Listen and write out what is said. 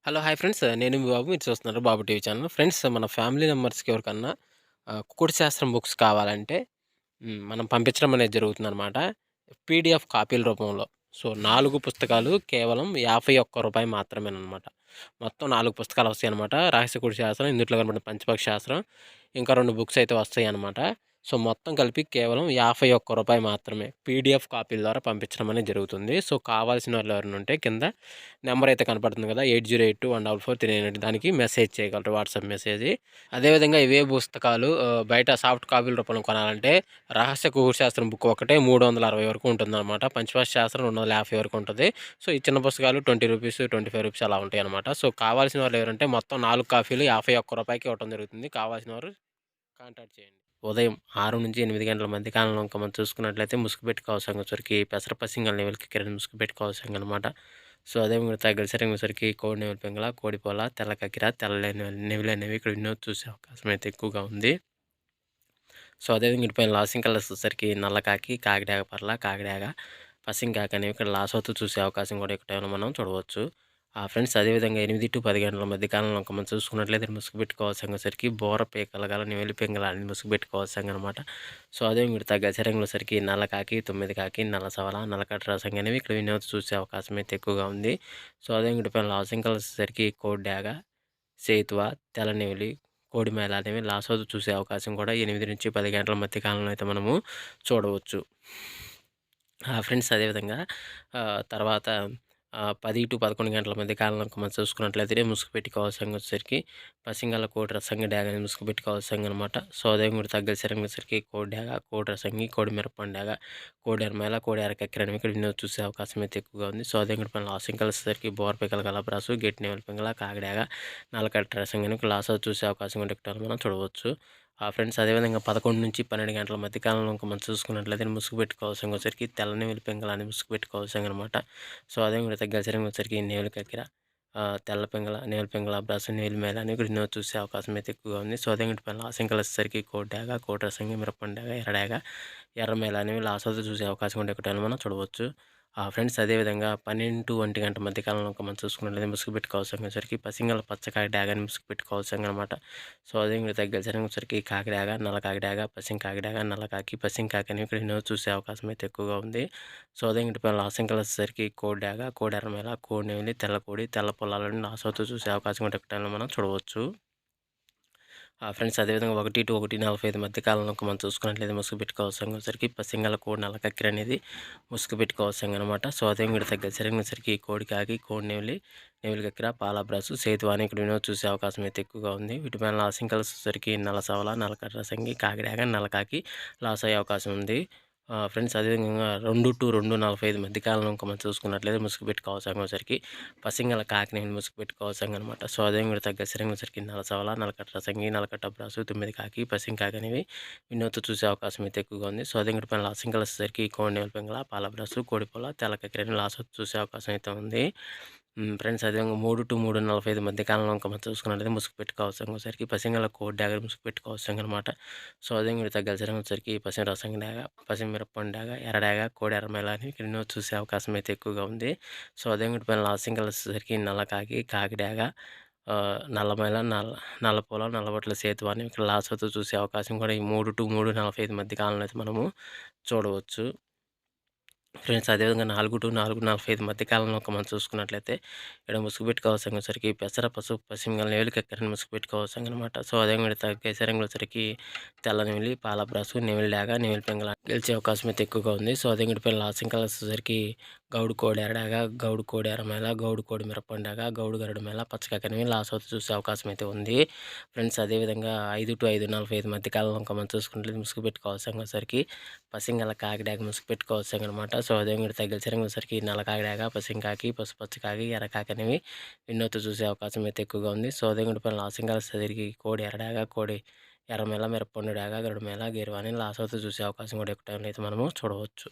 Hello! Hi friends. నేను మీ బాబు. మీరు చూస్తున్నారు బాబు టీవీ ఛానల్. ఫ్రెండ్స్ మన ఫ్యామిలీ మెంబర్స్‌కి ఎవరికన్నా కుకుడు శాస్త్రం బుక్స్ కావాలంటే మనం పంపించడం అనేది జరుగుతుందనమాట. పీడీఎఫ్ కాపీల రూపంలో. సో, 4 పుస్తకాలు కేవలం రూ. 51 మాత్రమేననమాట. మొత్తం 4 పుస్తకాలు వస్తాయనమాట. రహస్య కుడి శాస్త్రం, ఇందుట్లో కనపడిన పంచపక్షి శాస్త్రం, ఇంకా 2 బుక్స్ అయితే వస్తాయనమాట. సో, మొత్తం కలిపి కేవలం రూ. 51 మాత్రమే. పీడీఎఫ్ కాపీల ద్వారా పంపించడం అనేది జరుగుతుంది. సో, కావాల్సిన వాళ్ళు ఎవరైనా ఉంటే కింద నెంబర్ అయితే కనపడుతుంది కదా! 8082144398 దానికి మెసేజ్ చేయగలరు. WhatsApp message. అదేవిధంగా ఇవే పుస్తకాలు బయట సాఫ్ట్ కాపీల రూపంలో కొనాలంటే రహస్య కుకుడు శాస్త్రం బుక్ ఒకటే 360 వరకు ఉంటుందనమాట. పంచపక్షి శాస్త్రం 250 వరకు ఉంటది. సో, ఈ చిన్న పుస్తకాలు రూ. 20, రూ. 25 అలా ఉంటాయనమాట. సో, కావాల్సిన వాళ్ళు ఎవరంటే మొత్తం 4 కాపీలు రూ. 51కి ఇవ్వటం జరుగుతుంది. కావాల్సిన వారు కాంటాక్ట్ చేయండి. ఉదయం 6-8 గంటల మధ్య కాలంలో ఇంకా మనం చూసుకున్నట్లయితే ముసుగుపెట్టి కావసంగసరికి పెసర పసింగల్ నెవలికి కిరణ్ ముసుగుపెట్టి కావసంగనమాట. సో, అదే మిగతా గలిసరంగసరికి కోడి నెమలి పింగళ, కోడిపోల, తెల్ల కక్కిర, తెల్ల నెమిలి అనేవి ఇక్కడ వినోద్ చూసే అవకాశం అయితే ఎక్కువగా ఉంది. సో, అదేవిధంగా ఇటుపైన లాసింగ్ కలర్స్ వచ్చేసరికి నల్ల కాకి, కాకిడాగ పర్ల, కాకిడాగ, పసింకాకి అనేవి ఇక్కడ లాస్ అవుతూ చూసే అవకాశం కూడా ఇక్కడ మనం చూడవచ్చు. ఫ్రెండ్స్ అదేవిధంగా 8-10 గంటల మధ్య కాలంలో ఇంకా మనం చూసుకున్నట్లయితే ముసుగు పెట్టుకోవాల్సంగసరికి బోర పీకల గల నెమిలి పింగళ అని ముసుగు పెట్టుకోవాల్సంగనమాట. సో, అదే మిగతా గజరంగుల సరికి నల్ల కాకి, 9 కాకి, నల్ల సవల, నల్లకట్ట రసంగి అనేవి ఇక్కడ వినోద్ చూసే అవకాశం అయితే ఎక్కువగా ఉంది. సో, అదే ఇటుపైన లాసింగ్ కలర్స్ వచ్చేసరికి కోడి డాగ, సేతువ, తెల్ల నెమిలి, కోడి మేళ అనేవి లాస్ అవుతూ చూసే అవకాశం కూడా 8-10 గంటల మధ్య కాలంలో అయితే మనము చూడవచ్చు. ఫ్రెండ్స్ అదేవిధంగా తర్వాత 10-11 గంటల మధ్య కాలంలో మనం చూసుకున్నట్లయితే ముసుగు పెట్టి కావాల్సంగా వచ్చేసరికి పసింగల కోడి రసంగి డ్యాగ అని ముసుగు పెట్టి కావాల్సంగా అనమాట. సో, అదేవిధంగా కూడా తగ్గసరంగా వచ్చేసరికి కోడి డ్యాగ, కోడి రసంగి, కోడి మిరపండు డ్యాగ, కోడి ఎరమేల, కోడి ఎరకెక్కర అనేవి ఇక్కడ వినోద్ చూసే అవకాశం అయితే ఎక్కువగా ఉంది. సో, అదేవిధంగా పైన లాసింగ్ కలిసేసరికి బోర పిక్కల గలబ్రాసు, గెట్టి నెమలి పింగళ, కాకిడాగ, నల్లకట్ట రసంగి అనేవి లాస్ అవుతూ చూసే అవకాశం కూడా ఇక్కడ మనం చూడవచ్చు. ఫ్రెండ్స్ అదేవిధంగా 11-12 గంటల మధ్య కాలంలో ఇంకా మనం చూసుకున్నట్లయితే ముసుగు పెట్టుకోవాల్సిన వచ్చరికి తెల్ల నెమిలి పింగళ అని ముసుగు పెట్టుకోవాల్సిన అనమాట. సో, అదే విధంగా గజరంగం వచ్చరికి నెమిలి కక్కిర, తెల్ల పింగళ, నెమిలి పింగళ, బ్రష్, నెమిలి మేల అని కూడా చూసే అవకాశం అయితే ఎక్కువగా ఉంది. సో, అదే పైన లాసింకలు వచ్చేసరికి కోడి డాగ, కోడి రసంగి, మిరపండు డాగ, ఎర్ర డాగ, ఎర్ర మేల అనేవి లాస్ అవుతూ చూసే అవకాశం ఉండే ఒకటి మనం చూడవచ్చు. ఫ్రెండ్స్ అదేవిధంగా 12-1 గంట మధ్య కాలంలో మనం చూసుకున్నట్లయితే ముసుగు పెట్టుకోవాల్సరికి పసింగల పచ్చకాయ డాగ అని ముసుగు పెట్టుకోవాల్సిందనమాట. సో, అదే విధంగా గజరంగసరికి కాకి డాగ, నల్ల కాకి డాగ, పసింగ్ కాకి డాగ, నల్ల కాకి, పసింగ్ కాకి అనేవి ఇక్కడ వినోద్ చూసే అవకాశం అయితే ఎక్కువగా ఉంది. సో, అదే పైన లాసింగ్ కలర్స్ వచ్చేసరికి కోడి డాగ, కోడి ఎర్రమేల, కోడి నెమిలి, తెల్ల కోడి, తెల్ల పొలాలను లాస్ అవుతూ చూసే అవకాశం ఉండే ఒకటి మనం చూడవచ్చు. ఫ్రెండ్స్ అదేవిధంగా 1-1:45 మధ్య కాలంలో మనం చూసుకున్నట్లయితే ముసుగు పెట్టుకోవాల్సరికి పసింగల కోడి నల్ల కక్కిర అనేది ముసుగు పెట్టుకోవాల్సిందనమాట. సో, అదే కూడా తగ్గ సరికి కోడి కాకి, కోడి నెమిలి, నెమిలి కక్కిర, పాల బ్రాసు, సేతు అని ఇక్కడ వినోద్ చూసే అవకాశం అయితే ఎక్కువగా ఉంది. వీటిపైన లాసింగ్ కలర్స్ వచ్చేసరికి నల్ల సవల, నల్లకట్ట రసంగి, కాకిడాగ, నల్లకాకి లాస్ అయ్యే అవకాశం ఉంది. ఫ్రెండ్స్ అదేవిధంగా 2-2:45 మధ్య కాలంలో ఇంకా మనం చూసుకున్నట్లయితే ముసుగు పెట్టుకోవాల్సరికి పసింగల కాకినేని ముసుగు పెట్టుకోవాల్సిందనమాట. సో, అదే కూడా తగ్గ సరికి నల్ల సవల, నల్లకట్ట రసంగి, నల్లకట్ట బ్రాసు, 9 కాకి, పసింగ్ కాకి అనేవి వినోద్ చూసే అవకాశం అయితే ఎక్కువగా ఉంది. సో, అదే కూడా పైన లాసింగ్ కలర్స్ వచ్చేసరికి కోడి నెమలి పింగళ, పాల బ్రాసు, కోడిపొల, తెల్ల కక్కిరని లాస్ చూసే అవకాశం అయితే ఉంది. ఫ్రెండ్స్ అదేవిధంగా 3-3:45 మధ్య కాలంలో ఇంకా మనం చూసుకున్నట్లయితే ముసుగు పెట్టుకోవాల్సరికి పసింగల కోడి డాగ ముసుగు పెట్టుకోవాల్సిందనమాట. సో, అదే కూడా తగ్గ వచ్చరికి పసిమి రసంగి డాగ, పసిమి మిరపండు డాగ, ఎర్ర డాగ, కోడి ఎర్రమేల అని ఇక్కడ వినోద్ చూసే అవకాశం అయితే ఎక్కువగా ఉంది. సో, అదే కూడా పైన లాసింగ్ కలర్స్ వచ్చేసరికి నల్ల కాకి, కాకి డాగ, నల్లమేల, నల్లపూల, నల్లబొట్ల సేతు అని ఇక్కడ లాస్ అవుతూ చూసే అవకాశం కూడా ఈ 3-3:45 మధ్య కాలంలో అయితే మనము చూడవచ్చు. ఫ్రెండ్స్ అదేవిధంగా 4-4:45 మధ్య కాలంలో ఒక మనం చూసుకున్నట్లయితే ఇక్కడ ముసుగు పెట్టుకోవాల్సరికి పెసర, పసుపు, పసిమిగల నెమిలికి ఎక్కరని ముసుగు పెట్టుకోవాల్సనమాట. సో, అదే విధంగా కేసరంగుల వచ్చరికి తెల్ల నెమిలి, పాల బ్రాసు, నెమిలి డాగ, నెమిలి పింగళ గెలిచే అవకాశం అయితే ఎక్కువగా ఉంది. సో, అదే విధంగా లాసింగ్ కలర్స్ వచ్చేసరికి గౌడు కోడి ఎరడాగ, గౌడు కోడి ఎర్రమేల, గౌడు కోడి మిరపండాగ, గౌడు గరుడు మేల, పచ్చకాకనివి లాస్ అవుతూ చూసే అవకాశం అయితే ఉంది. ఫ్రెండ్స్ అదేవిధంగా 5-5:45 మధ్య కాలంలో ఇంకా మనం చూసుకున్నట్లయితే ముసుగు పెట్టుకోవాల్సరికి పసింగల కాకి డాగ ముసుగు పెట్టుకోవాల్సిందనమాట. సో, అదే విధంగా తగిలిసరికి నల్ల కాకి డాగ, పసింకాకి, పసుపచ్చ కాకి, ఎర్ర కాకి అనేవి వినోద్ చూసే అవకాశం అయితే ఎక్కువగా ఉంది. సో, అదే విధంగా లాసింగ్ కలర్స్ తిరిగి కోడి ఎర్రడాగ, కోడి ఎర్రమేల, మిరపండు డాగ, గరుడు మేల, గేరువాని లాస్ అవుతూ చూసే అవకాశం కూడా ఎక్కువ టైంలో అయితే మనము చూడవచ్చు.